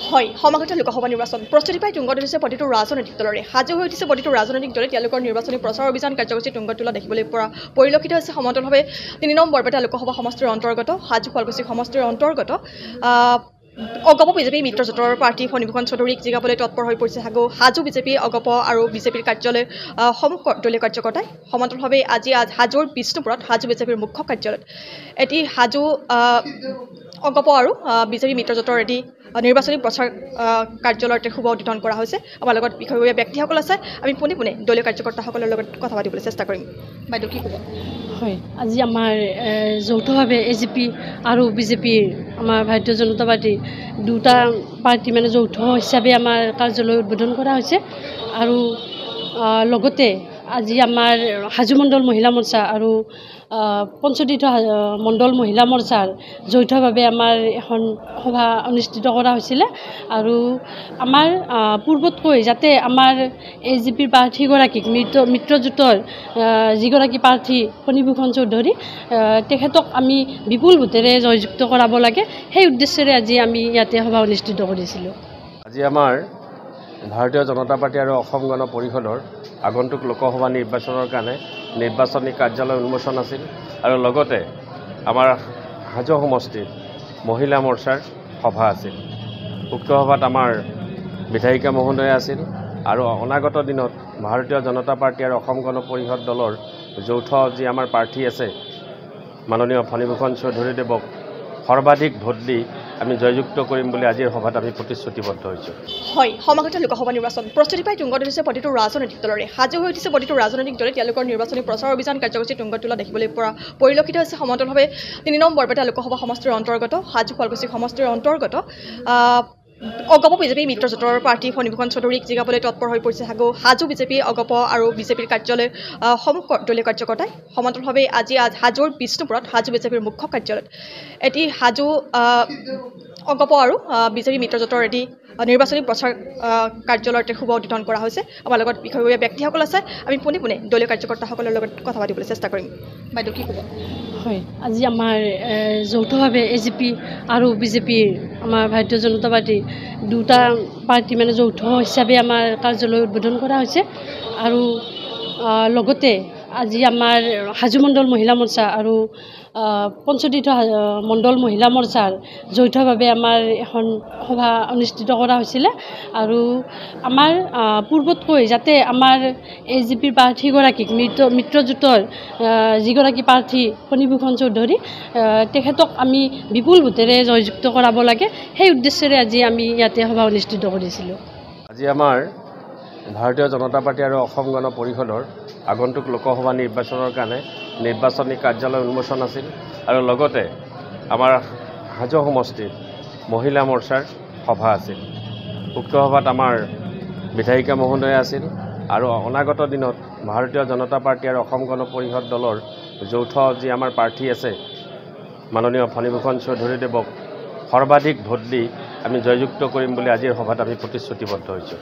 হয় সমাগত লোকসভা নিৰ্বাচন প্ৰস্তুতি পাই তুংগত উঠিছে প্ৰতিটো ৰাজনৈতিক দলৰে সাজু হৈ উঠিছে প্ৰতিটো ৰাজনৈতিক দলে তেওঁলোকৰ নিৰ্বাচনী প্ৰচাৰ অভিযান কাৰ্যসূচী তুংগত তোলা দেখিবলৈ পৰা পৰিলক্ষিত হৈছে সমান্তৰালভাৱে ৩ নং বৰপেটা লোকসভা সমষ্টিৰ অন্তৰ্গত হাজো শুৱালকুছি সমষ্টিৰ অন্তৰ্গত অগপ বিজেপি মিত্ৰজোঁটৰ প্ৰাৰ্থী ফণীভূষণ চৌধুৰীক জিকাবলৈ তৎপৰ হৈ পৰিছে হাজো বিজেপি অগপ আৰু বিজেপিৰ কাৰ্যালয় সমূহ দলীয় কাৰ্যকৰ্তাই সমান্তৰালভাৱে আজি হাজোৰ বিষ্ণুপুৰত হাজো বিজেপিৰ মুখ্য কাৰ্যালয়ত এটি হাজো অগপ আৰু বিজেপি মিত্ৰজোঁটৰ এটি নিৰ্বাচনী প্ৰচাৰ কাৰ্যালয়ত শুভ উদ্বোধন কৰা হৈছে আমাৰ লগত বিষয়ববীয়া ব্যক্তিসকল আছে আমি পোনে পোনে দলীয় কাৰ্যকৰ্তাসকলৰ লগত কথা পাতিবলৈ চেষ্টা কৰিম বাইদেউ কি ক'ব হয় আজি আমাৰ যৌথভাৱে এজিপি আৰু বিজেপিৰ আমাৰ ভাৰতীয় জনতা পাৰ্টি দুটা পাৰ্টি মানে যৌথ হিচাপে আমাৰ কাৰ্যালয় উদ্বোধন কৰা হৈছে আৰু লগতে আজি আমাৰ হাজো মণ্ডল মহিলা মৰ্চা আৰু পঞ্চতীৰ্থ মণ্ডল মহিলা মৰ্চাৰ যৌথভাৱে আমাৰ এখন সভা অনুষ্ঠিত কৰা হৈছিলে আৰু আমাৰ পূৰ্বতকৈ যাতে আমাৰ এজিপিৰ প্ৰাৰ্থীগৰাকীক মিত্ৰজোঁটৰ যিগৰাকী প্ৰাৰ্থী ফণীভূষণ চৌধুৰী তেখেতক আমি বিপুল ভোটেৰে জয়যুক্ত কৰাব লাগে সেই উদ্দেশ্যেৰে আজি আমি ইয়াতে সভা অনুষ্ঠিত কৰিছিলোঁ। আজি আমাৰ ভাৰতীয় জনতা পাৰ্টি আৰু অসম গণ পৰিষদৰ আগন্তুক লোকসভা নিৰ্বাচনৰ কাৰণে নিৰ্বাচনী কাৰ্যালয় উন্মোচন আছিল আৰু লগতে আমাৰ হাজো সমষ্টিৰ মহিলা মৰ্চাৰ সভা আছিল। উক্ত সভাত আমাৰ বিধায়িকা মহোদয় আছিল আৰু অনাগত দিনত ভাৰতীয় জনতা পাৰ্টি আৰু অসম গণ পৰিষদ দলৰ যৌথ যি আমাৰ প্ৰাৰ্থী আছে মাননীয় ফণীভূষণ চৌধুৰীদেৱক সৰ্বাধিক ভোট দি আমি জয়যুক্ত কৰিম বুলি আজিৰ সভাত আমি প্ৰতিশ্ৰুতিবদ্ধ হৈছোঁ। হয় সমাগত লোকসভা নিৰ্বাচন প্ৰস্তুতি পাই তুংগত উঠিছে প্ৰতিটো ৰাজনৈতিক দলৰে সাজু হৈ উঠিছে প্ৰতিটো ৰাজনৈতিক দলে তেওঁলোকৰ নিৰ্বাচনী প্ৰচাৰ অভিযান কাৰ্যসূচী তুংগত তোলা দেখিবলৈ পৰা পৰিলক্ষিত হৈছে সমান্তৰালভাৱে ৩ নং বৰপেটা লোকসভা সমষ্টিৰ অন্তৰ্গত হাজো শুৱালকুছি সমষ্টিৰ অন্তৰ্গত অগপ বিজেপি মিত্ৰজোঁটৰ প্ৰাৰ্থী ফণীভূষণ চৌধুৰীক জিকাবলৈ তৎপৰ হৈ পৰিছে হাজো বিজেপি অগপ আৰু বিজেপিৰ কাৰ্যালয় সমূহ দলীয় কাৰ্যকৰ্তাই সমান্তৰালভাৱে আজি হাজোৰ বিষ্ণুপুৰত হাজো বিজেপিৰ মুখ্য কাৰ্যালয়ত এটি হাজো অগপ আৰু বিজেপি মিত্ৰজোঁটৰ এটি নিৰ্বাচনী প্ৰচাৰ কাৰ্যালয়ত শুভ উদ্বোধন কৰা হৈছে আমাৰ লগত বিষয়ববীয়া ব্যক্তিসকল আছে আমি পোনে পোনে দলীয় কাৰ্যকৰ্তাসকলৰ লগত কথা পাতিবলৈ চেষ্টা কৰিম বাইদেউ কি ক'ব হয় আজি আমাৰ যৌথভাৱে এজিপি আৰু বিজেপিৰ আমাৰ ভাৰতীয় জনতা পাৰ্টি দুটা পাৰ্টি মানে যৌথ হিচাপে আমাৰ কাৰ্যালয় উদ্বোধন কৰা হৈছে আৰু লগতে আজি আমাৰ হাজো মণ্ডল মহিলা মৰ্চা আৰু পঞ্চতীৰ্থ মণ্ডল মহিলা মৰ্চাৰ যৌথভাৱে আমাৰ এখন সভা অনুষ্ঠিত কৰা হৈছিলে আৰু আমাৰ পূৰ্বতকৈ যাতে আমাৰ এজিপিৰ প্ৰাৰ্থীগৰাকীক মিত্ৰজোঁটৰ যিগৰাকী প্ৰাৰ্থী ফণীভূষণ চৌধুৰী তেখেতক আমি বিপুল ভোটেৰে জয়যুক্ত কৰাব লাগে সেই উদ্দেশ্যেৰে আজি আমি ইয়াতে সভা অনুষ্ঠিত কৰিছিলোঁ। আজি আমাৰ ভাৰতীয় জনতা পাৰ্টি আৰু অসম গণ পৰিষদৰ আগন্তুক লোকসভা নিৰ্বাচনৰ কাৰণে নিৰ্বাচনী কাৰ্যালয় উন্মোচন আছিল আৰু লগতে আমাৰ হাজো সমষ্টিৰ মহিলা মৰ্চাৰ সভা আছিল। উক্ত সভাত আমাৰ বিধায়িকা মহোদয় আছিল আৰু অনাগত দিনত ভাৰতীয় জনতা পাৰ্টি আৰু অসম গণ পৰিষদ দলৰ যৌথ যি আমাৰ প্ৰাৰ্থী আছে মাননীয় ফণীভূষণ চৌধুৰীদেৱক সৰ্বাধিক ভোট দি আমি জয়যুক্ত কৰিম বুলি আজিৰ সভাত আমি প্ৰতিশ্ৰুতিবদ্ধ হৈছোঁ।